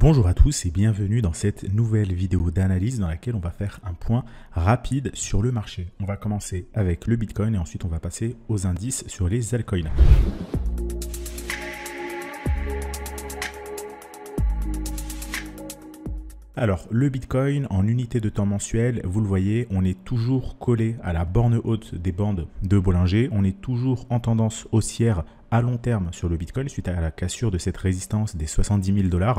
Bonjour à tous et bienvenue dans cette nouvelle vidéo d'analyse dans laquelle on va faire un point rapide sur le marché. On va commencer avec le Bitcoin et ensuite on va passer aux indices sur les altcoins. Alors, le Bitcoin en unité de temps mensuel, vous le voyez, on est toujours collé à la borne haute des bandes de Bollinger. On est toujours en tendance haussière à long terme sur le Bitcoin suite à la cassure de cette résistance des 70 000 $.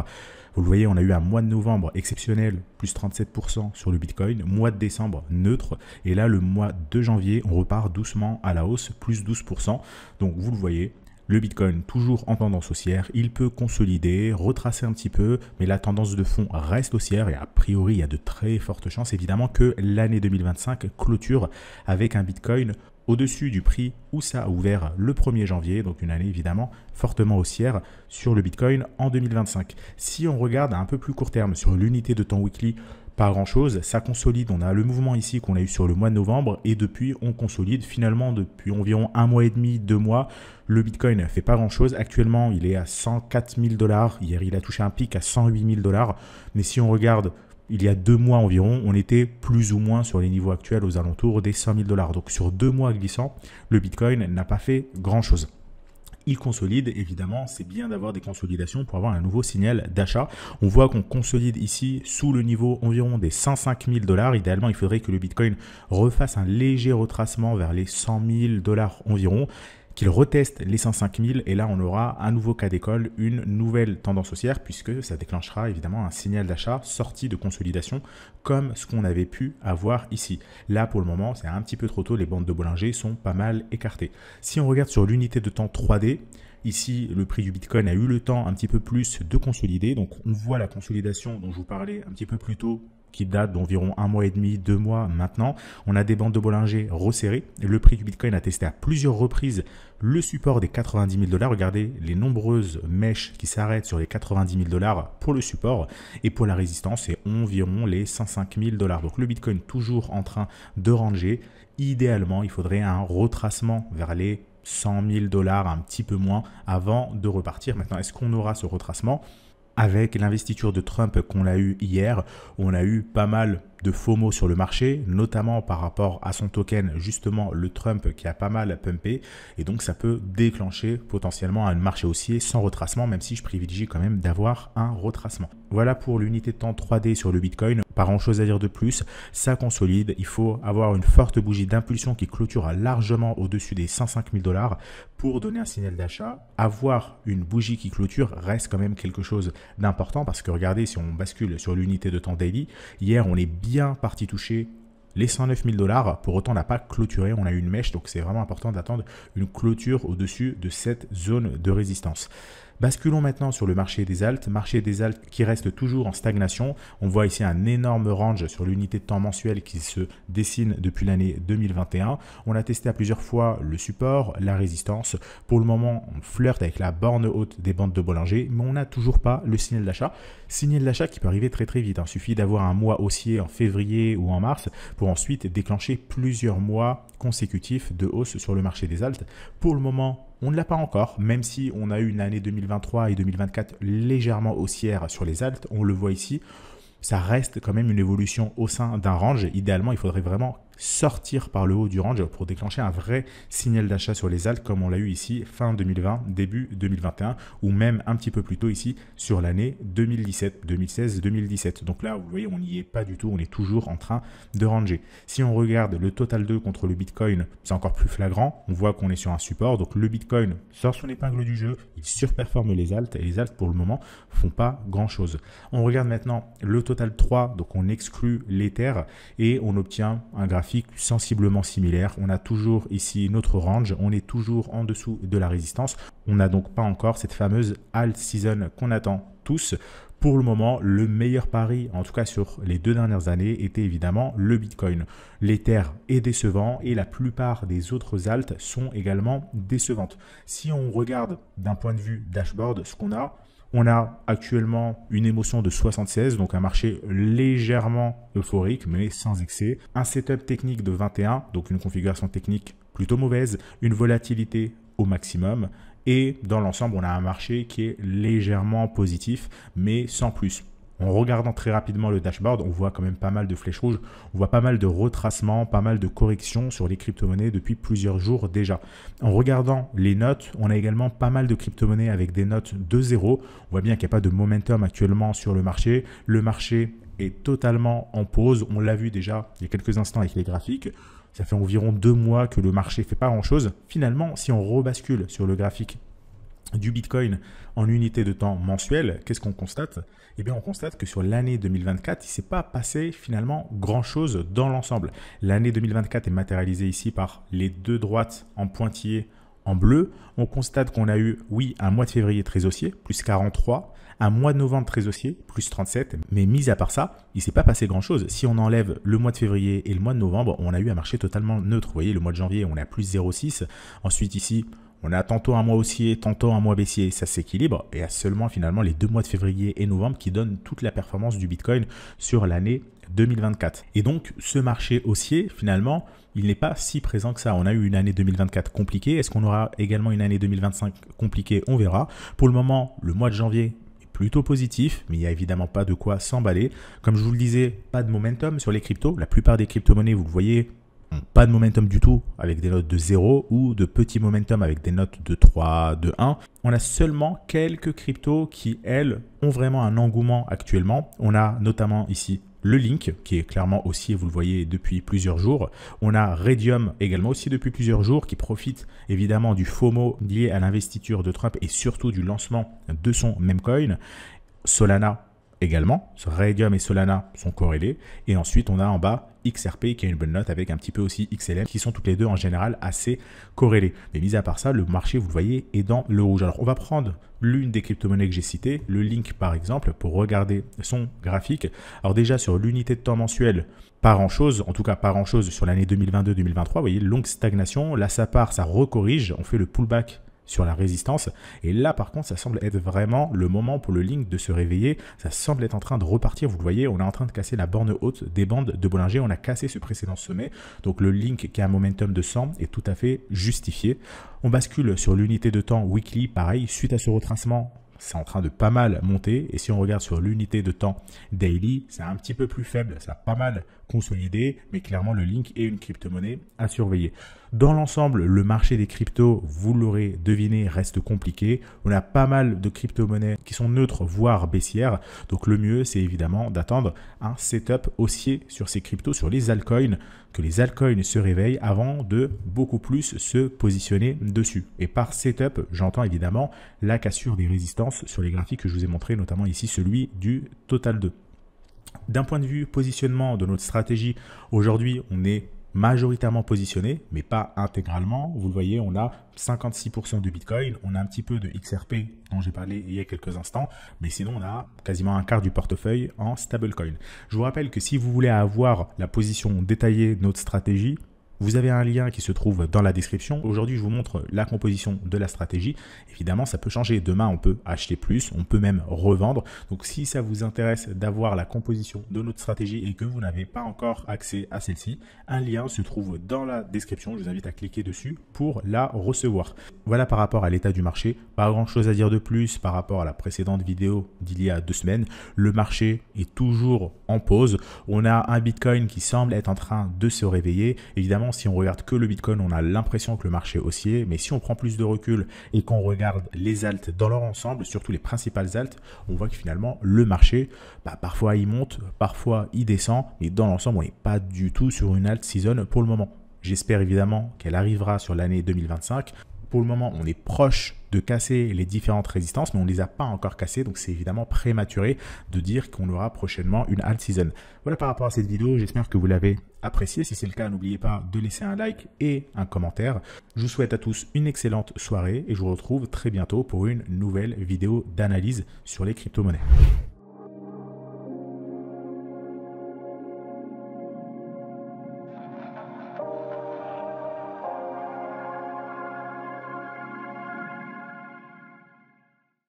Vous le voyez, on a eu un mois de novembre exceptionnel, plus 37% sur le Bitcoin, mois de décembre neutre, et là le mois de janvier, on repart doucement à la hausse, plus 12%. Donc vous le voyez, le Bitcoin toujours en tendance haussière, il peut consolider, retracer un petit peu, mais la tendance de fond reste haussière et a priori il y a de très fortes chances évidemment que l'année 2025 clôture avec un Bitcoin au-dessus du prix où ça a ouvert le 1er janvier, donc une année évidemment fortement haussière sur le Bitcoin en 2025. Si on regarde à un peu plus court terme sur l'unité de temps weekly, pas grand chose, ça consolide, on a le mouvement ici qu'on a eu sur le mois de novembre et depuis on consolide finalement depuis environ un mois et demi, 2 mois, le Bitcoin ne fait pas grand chose, actuellement il est à 104 000 $, hier il a touché un pic à 108 000 $, mais si on regarde il y a 2 mois environ, on était plus ou moins sur les niveaux actuels aux alentours des 100 000 $. Donc sur 2 mois glissants, le Bitcoin n'a pas fait grand chose. Il consolide, évidemment, c'est bien d'avoir des consolidations pour avoir un nouveau signal d'achat. On voit qu'on consolide ici sous le niveau environ des 105 000 $. Idéalement, il faudrait que le Bitcoin refasse un léger retracement vers les 100 000 $ environ, qu'il reteste les 105 000 et là on aura un nouveau cas d'école, une nouvelle tendance haussière puisque ça déclenchera évidemment un signal d'achat sorti de consolidation comme ce qu'on avait pu avoir ici. Là pour le moment c'est un petit peu trop tôt, les bandes de Bollinger sont pas mal écartées. Si on regarde sur l'unité de temps 3D, ici, le prix du Bitcoin a eu le temps un petit peu plus de consolider. Donc, on voit la consolidation dont je vous parlais un petit peu plus tôt qui date d'environ un mois et demi, 2 mois maintenant. On a des bandes de Bollinger resserrées. Le prix du Bitcoin a testé à plusieurs reprises le support des 90 000 $. Regardez les nombreuses mèches qui s'arrêtent sur les 90 000 $ pour le support. Et pour la résistance, c'est environ les 105 000 $. Donc, le Bitcoin toujours en train de ranger. Idéalement, il faudrait un retracement vers les 100 000 $, un petit peu moins, avant de repartir. Maintenant, est-ce qu'on aura ce retracement? Avec l'investiture de Trump qu'on a eu hier, on a eu pas mal de FOMO sur le marché, notamment par rapport à son token, justement le Trump qui a pas mal pumpé. Et donc, ça peut déclencher potentiellement un marché haussier sans retracement, même si je privilégie quand même d'avoir un retracement. Voilà pour l'unité de temps 3D sur le Bitcoin. Pas grand chose à dire de plus, ça consolide. Il faut avoir une forte bougie d'impulsion qui clôture largement au-dessus des 105 000 $ pour donner un signal d'achat. Avoir une bougie qui clôture reste quand même quelque chose d'important parce que regardez, si on bascule sur l'unité de temps daily, hier on est bien parti toucher les 109 000 $. Pour autant, on n'a pas clôturé, on a eu une mèche, donc c'est vraiment important d'attendre une clôture au-dessus de cette zone de résistance. Basculons maintenant sur le marché des alts qui reste toujours en stagnation. On voit ici un énorme range sur l'unité de temps mensuel qui se dessine depuis l'année 2021. On a testé à plusieurs fois le support, la résistance. Pour le moment, on flirte avec la borne haute des bandes de Bollinger, mais on n'a toujours pas le signal d'achat. Signal d'achat qui peut arriver très très vite. Il suffit d'avoir un mois haussier en février ou en mars pour ensuite déclencher plusieurs mois consécutifs de hausse sur le marché des alts. Pour le moment, on ne l'a pas encore, même si on a eu une année 2023 et 2024 légèrement haussière sur les alts, on le voit ici, ça reste quand même une évolution au sein d'un range. Idéalement, il faudrait vraiment sortir par le haut du range pour déclencher un vrai signal d'achat sur les alts comme on l'a eu ici fin 2020, début 2021 ou même un petit peu plus tôt ici sur l'année 2017, 2016, 2017. Donc là, vous voyez, on n'y est pas du tout, on est toujours en train de ranger. Si on regarde le total 2 contre le Bitcoin, c'est encore plus flagrant. On voit qu'on est sur un support. Donc le Bitcoin sort son épingle du jeu, il surperforme les alts et les alts pour le moment font pas grand chose. On regarde maintenant le total 3, donc on exclut l'Ether et on obtient un graphique sensiblement similaire. On a toujours ici notre range, on est toujours en dessous de la résistance. On n'a donc pas encore cette fameuse alt season qu'on attend tous. Pour le moment, le meilleur pari, en tout cas sur les 2 dernières années, était évidemment le Bitcoin. L'Ether est décevant et la plupart des autres alts sont également décevantes. Si on regarde d'un point de vue dashboard, ce qu'on a, on a actuellement une émotion de 76, donc un marché légèrement euphorique, mais sans excès. Un setup technique de 21, donc une configuration technique plutôt mauvaise. Une volatilité au maximum Et dans l'ensemble, on a un marché qui est légèrement positif, mais sans plus. En regardant très rapidement le dashboard, on voit quand même pas mal de flèches rouges, on voit pas mal de retracements, pas mal de corrections sur les crypto-monnaies depuis plusieurs jours déjà. En regardant les notes, on a également pas mal de crypto-monnaies avec des notes de 0. On voit bien qu'il n'y a pas de momentum actuellement sur le marché. Le marché est totalement en pause. On l'a vu déjà il y a quelques instants avec les graphiques. Ça fait environ 2 mois que le marché ne fait pas grand-chose. Finalement, si on rebascule sur le graphique du Bitcoin en unité de temps mensuelle, qu'est-ce qu'on constate? Eh bien, on constate que sur l'année 2024, il ne s'est pas passé finalement grand-chose dans l'ensemble. L'année 2024 est matérialisée ici par les deux droites en pointillé en bleu. On constate qu'on a eu, oui, un mois de février très haussier, plus 43, un mois de novembre très haussier, plus 37, mais mis à part ça, il ne s'est pas passé grand-chose. Si on enlève le mois de février et le mois de novembre, on a eu un marché totalement neutre. Vous voyez, le mois de janvier, on a plus 0,6. Ensuite, ici, on a tantôt un mois haussier, tantôt un mois baissier, ça s'équilibre. Et il y a seulement finalement les 2 mois de février et novembre qui donnent toute la performance du Bitcoin sur l'année 2024. Et donc, ce marché haussier, finalement, il n'est pas si présent que ça. On a eu une année 2024 compliquée. Est-ce qu'on aura également une année 2025 compliquée? On verra. Pour le moment, le mois de janvier est plutôt positif, mais il n'y a évidemment pas de quoi s'emballer. Comme je vous le disais, pas de momentum sur les cryptos. La plupart des crypto-monnaies, vous le voyez, pas de momentum du tout avec des notes de 0 ou de petits momentum avec des notes de 3, de 1. On a seulement quelques cryptos qui, elles, ont vraiment un engouement actuellement. On a notamment ici le Link qui est clairement haussier, vous le voyez, depuis plusieurs jours. On a Raydium également aussi depuis plusieurs jours qui profite évidemment du FOMO lié à l'investiture de Trump et surtout du lancement de son memecoin. Solana également, Raydium et Solana sont corrélés. Et ensuite, on a en bas XRP qui a une bonne note avec un petit peu aussi XLM qui sont toutes les deux en général assez corrélées. Mais mis à part ça, le marché, vous le voyez, est dans le rouge. Alors, on va prendre l'une des crypto-monnaies que j'ai citées, le Link par exemple, pour regarder son graphique. Alors déjà, sur l'unité de temps mensuelle, pas grand-chose, en tout cas pas grand-chose sur l'année 2022-2023. Vous voyez, longue stagnation. Là, ça part, ça recorrige. On fait le pullback sur la résistance. Et là, par contre, ça semble être vraiment le moment pour le Link de se réveiller. Ça semble être en train de repartir. Vous le voyez, on est en train de casser la borne haute des bandes de Bollinger. On a cassé ce précédent sommet. Donc, le Link qui a un momentum de 100 est tout à fait justifié. On bascule sur l'unité de temps weekly. Pareil, suite à ce retracement, c'est en train de pas mal monter. Et si on regarde sur l'unité de temps daily, c'est un petit peu plus faible. Ça a pas mal consolidé, mais clairement, le Link est une crypto-monnaie à surveiller. Dans l'ensemble, le marché des cryptos, vous l'aurez deviné, reste compliqué. On a pas mal de crypto-monnaies qui sont neutres, voire baissières. Donc, le mieux, c'est évidemment d'attendre un setup haussier sur ces cryptos, sur les altcoins, que les altcoins se réveillent avant de beaucoup plus se positionner dessus. Et par setup, j'entends évidemment la cassure des résistances sur les graphiques que je vous ai montré, notamment ici celui du Total 2. D'un point de vue positionnement de notre stratégie, aujourd'hui, on est majoritairement positionné, mais pas intégralement. Vous le voyez, on a 56% de Bitcoin, on a un petit peu de XRP dont j'ai parlé il y a quelques instants, mais sinon on a quasiment un quart du portefeuille en stablecoin. Je vous rappelle que si vous voulez avoir la position détaillée de notre stratégie, vous avez un lien qui se trouve dans la description. Aujourd'hui, je vous montre la composition de la stratégie. Évidemment, ça peut changer. Demain, on peut acheter plus, on peut même revendre. Donc, si ça vous intéresse d'avoir la composition de notre stratégie et que vous n'avez pas encore accès à celle-ci, un lien se trouve dans la description. Je vous invite à cliquer dessus pour la recevoir. Voilà par rapport à l'état du marché. Pas grand-chose à dire de plus par rapport à la précédente vidéo d'il y a 2 semaines. Le marché est toujours en pause. On a un Bitcoin qui semble être en train de se réveiller. Évidemment, si on regarde que le Bitcoin, on a l'impression que le marché est haussier, mais si on prend plus de recul et qu'on regarde les alts dans leur ensemble, surtout les principales alts, on voit que finalement le marché, parfois il monte, parfois il descend, mais dans l'ensemble, on n'est pas du tout sur une alt season pour le moment. J'espère évidemment qu'elle arrivera sur l'année 2025. Pour le moment, on est proche de casser les différentes résistances, mais on ne les a pas encore cassées. Donc, c'est évidemment prématuré de dire qu'on aura prochainement une alt season. Voilà par rapport à cette vidéo. J'espère que vous l'avez appréciée. Si c'est le cas, n'oubliez pas de laisser un like et un commentaire. Je vous souhaite à tous une excellente soirée et je vous retrouve très bientôt pour une nouvelle vidéo d'analyse sur les crypto-monnaies.